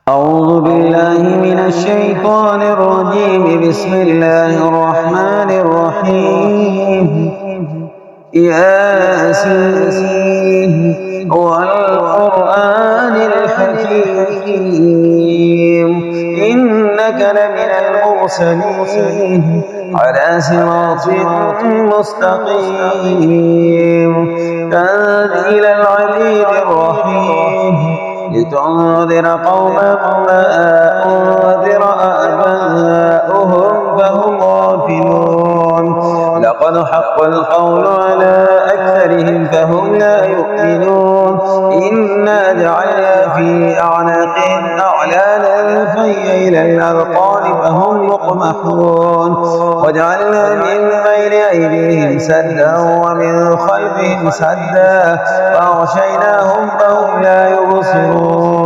أعوذ بالله من الشيطان الرجيم. بسم الله الرحمن الرحيم. ياسين والقرآن الحكيم إنك لمن المرسلين على صراط مستقيم تنزيل العزيز الرحيم لتنذر قوما ما أنذر آباؤهم فهم غافلون. لقد حق القول على أكثرهم فهم لا يؤمنون. إنا جعلنا في أعناقهم أغلالا فهي إلى الأذقان فهم مقمحون. وجعلنا من بين أيديهم سدا ومن خلفهم سدا فأغشيناهم فهم لا يبصرون.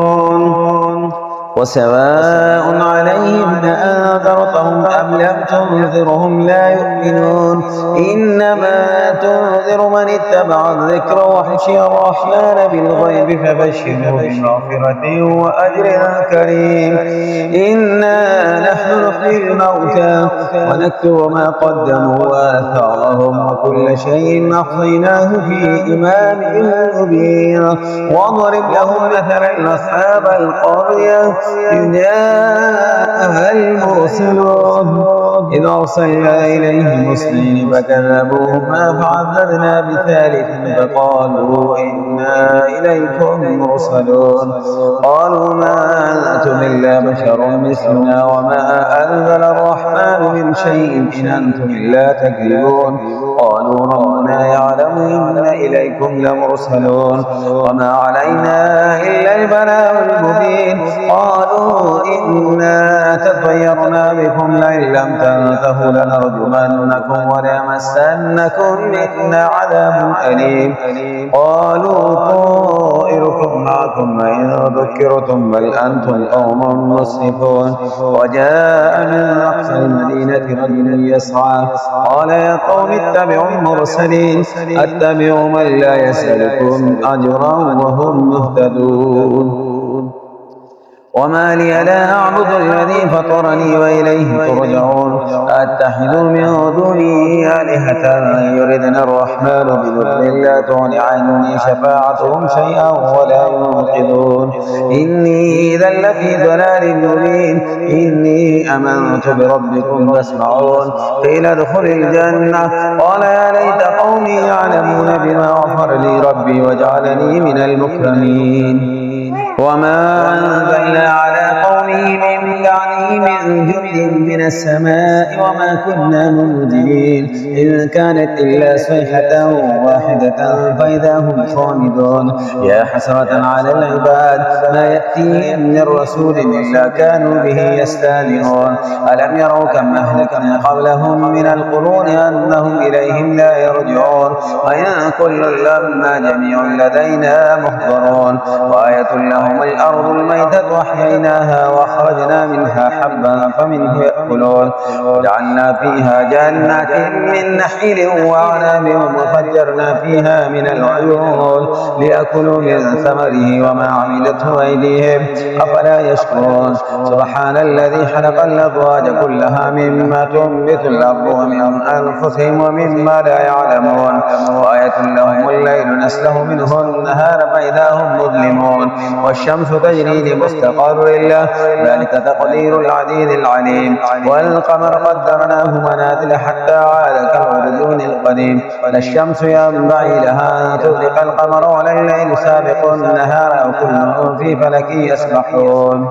وسواء عليهم أأنذرتهم أم لم تنذرهم لا يؤمنون. إنما تنذر من اتبع الذكر وخشي الرحمن بالغيب فبشره بمغفرة وأجر كريم. إنا نحن نحيي الموتى ونكتب ما قدموا وآثارهم وكل شيء أحصيناه في إمام مبين. واضرب لهم مثلا أصحاب القرية إذ جاءها المرسلون إذ أرسلنا إليهم اثنين فكذبوهما فعززنا بثالث فقالوا إنا إليكم مرسلون. قالوا ما أنتم إلا بشر مثلنا وما أنزل الرحمن من شيء إن أنتم إلا تكذبون. قالوا ربنا يعلم إنا إليكم لمرسلون وما علينا إلا البلاغ المبين. قالوا إنا تطيرنا بكم لئن لم تنتهوا لنرجمنكم وليمسنكم منا عذاب أليم. قالوا طائركم معكم وإن ذكرتم بل أنتم قوم مسرفون. وجاء من أقصى المدينة رجل يسعى قال يا قوم اتبعوا المرسلين اتبعوا من لا يسألكم أجرا وهم مهتدون. وما لي لا أعبد الذي فطرني وإليه ترجعون. أتخذ من دونه آلهة يردن الرحمن بضر لا تغن عني شفاعتهم شيئا ولا ينقذون. إني إذا لفي ضلال مبين. إني آمنت بربكم فاسمعون. قيل ادخل الجنة قال يا ليت قومي يعلمون بما غفر لي ربي وجعلني من المكرمين. وما أنزلنا على قومه من بعده من جند من السماء وما كنا منزلين إن كانت إلا صيحة واحدة فإذا هم صامدون. يا حسرة على العباد ما يأتيهم من رسول إلا كانوا به يستهزئون. ألم يروا كم أهلكنا قبلهم من القرون أنهم إليهم لا يرجعون. وإن كل لما جميع لدينا محضرون. وآية لهم الأرض الميتة أحييناها وأخرجنا منها حبا فمنه يأكلون. وجعلنا فيها جنات من نخيل وأعناب وفجرنا فيها من العيون ليأكلوا من ثمره وما عملته أيديهم أفلا يشكرون. سبحان الذي خلق الأزواج كلها مما تنبت الأرض ومن أنفسهم ومما لا يعلمون. وآية لهم الليل نسلخ منه النهار فإذا هم مظلمون. والشمس تجري لمستقر له ذلك تقدير العزيز العليم. والقمر قدرناه منازل حتى عاد كالعرجون القديم. ولا الشمس ينبغي لها أن تدرك القمر ولا الليل سابق النهار وكل في فلك يسبحون.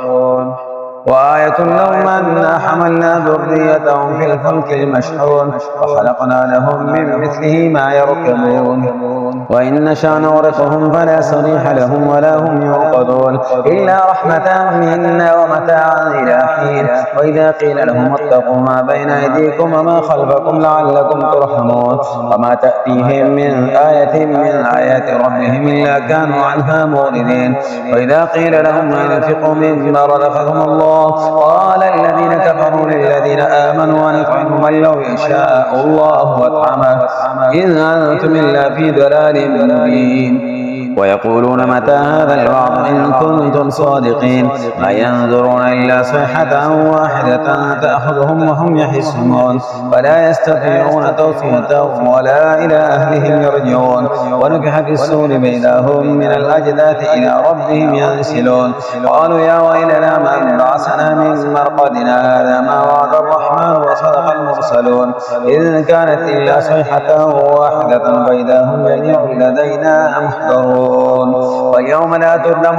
وآية لهم أنا حملنا ذريتهم في الفلك المشحون وخلقنا لهم من مثله ما يركبون. وإن نشأ نغرقهم فلا صريخ لهم ولا هم ينقذون إلا رحمة منا ومتاعا إلى حين. وإذا قيل لهم اتقوا ما بين أيديكم وما خلفكم لعلكم ترحمون. وما تأتيهم من آية من آيات ربهم إلا كانوا عنها معرضين. وإذا قيل لهم أنفقوا مما رزقكم الله قال الذين كفروا للذين آمنوا ونطعم من لو يشاء الله أطعمه إن أنتم إلا في ضلال مبين. ويقولون متى هذا الوعد إن كنتم صادقين ما ينظرون إلا صيحة واحدة تأخذهم وهم يحسون فلا يستطيعون توصية ولا إلى أهلهم يرجعون ونفخ في الصور فإذا هم من الأجداث إلى ربهم ينسلون قالوا يا ويلنا من بعثنا من مرقدنا هذا ما وعد الرحمن وصدق المرسلون إذ كانت إلا صيحة واحدة فإذا هم جميع لدينا محضرون واليوم لا تظلم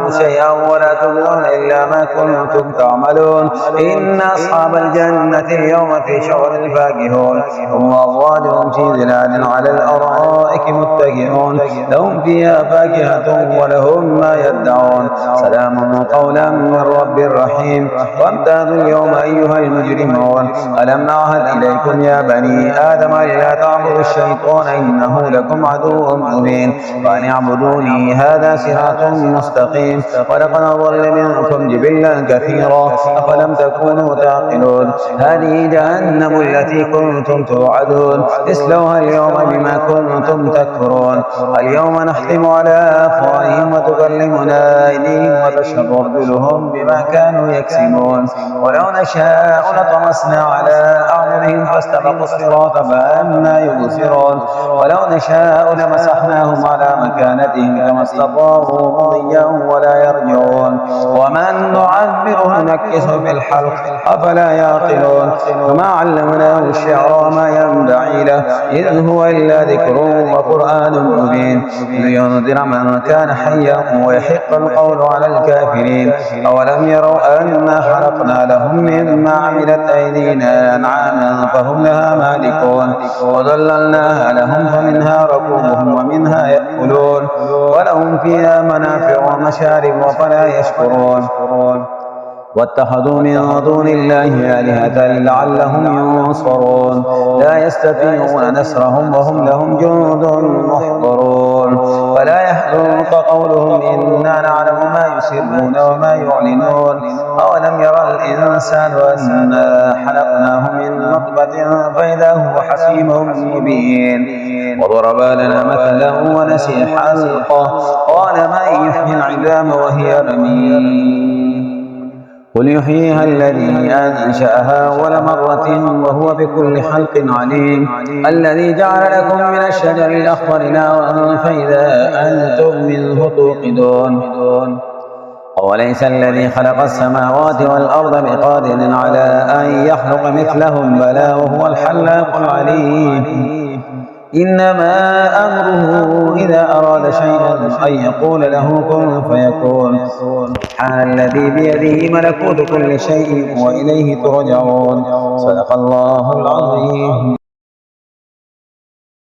نفس شيئا ولا تجزون إلا ما كنتم تعملون إن أصحاب الجنة اليوم في شغل فاكهون هم وأزواجهم في ظلال على الأرائك متكئون لهم فيها فاكهة ولهم ما يدعون سلام قولا من رب رحيم وامتازوا اليوم أيها المجرمون ألم نعهد إليكم يا بني آدم ألا تعبدوا الشيطان إنه لكم عدو مبين وأن اعبدوني هذا صراط مستقيم ولقد أضل منكم جبلا كثيرا أفلم تكونوا تعقلون هذه جهنم التي كنتم توعدون اصلوها اليوم بما كنتم تكفرون اليوم نختم على أفواههم وتكلمنا أيديهم وتشهد أرجلهم بما كانوا يكسبون ولو نشاء لطمسنا على أعينهم فاستبقوا الصراط فأنى يبصرون ولو نشاء لمسحناهم على مكانتهم كما استطاعوا مضيا ولا يرجعون ومن نعمره نكسه في الحلق أفلا يعقلون وما علمناه الشعر وما ينبغي له إذ هو إلا ذكر وقرآن مبين لينذر من كان حيا ويحق القول على الكافرين أولم يروا أنا خلقنا لهم مما عملت أيدينا أنعاما فهم لها مالكون وذللناها لهم فمنها ركوبهم ومنها يأكلون ولهم فيها منافع ومشارب وفلا يشكرون واتخذوا من دون الله آلهة لعلهم ينصرون لا يستطيعون نصرهم وهم لهم جند محضرون فلا يحزنك قولهم إنا نعلم ما يسرون وما يعلنون أولم يرى الإنسان أنا خلقناه من نطفة فإذا هو حسيم مبين وضرب لنا مثلا ونسي خلقه قال من يحيي العظام وهي رميم قل يحييها الذي أنشأها أول مرة وهو بكل خلق عليم الذي جعل لكم من الشجر الأخضر نارا فإذا أنتم منه توقدون أوليس الذي خلق السماوات والأرض بقادر على أن يخلق مثلهم بلى وهو الخلاق العليم إنما أمره إذا أراد شيئا أن يقول له كن فيكون سبحان الذي بيده ملكوت كل شيء وإليه ترجعون صدق الله العظيم.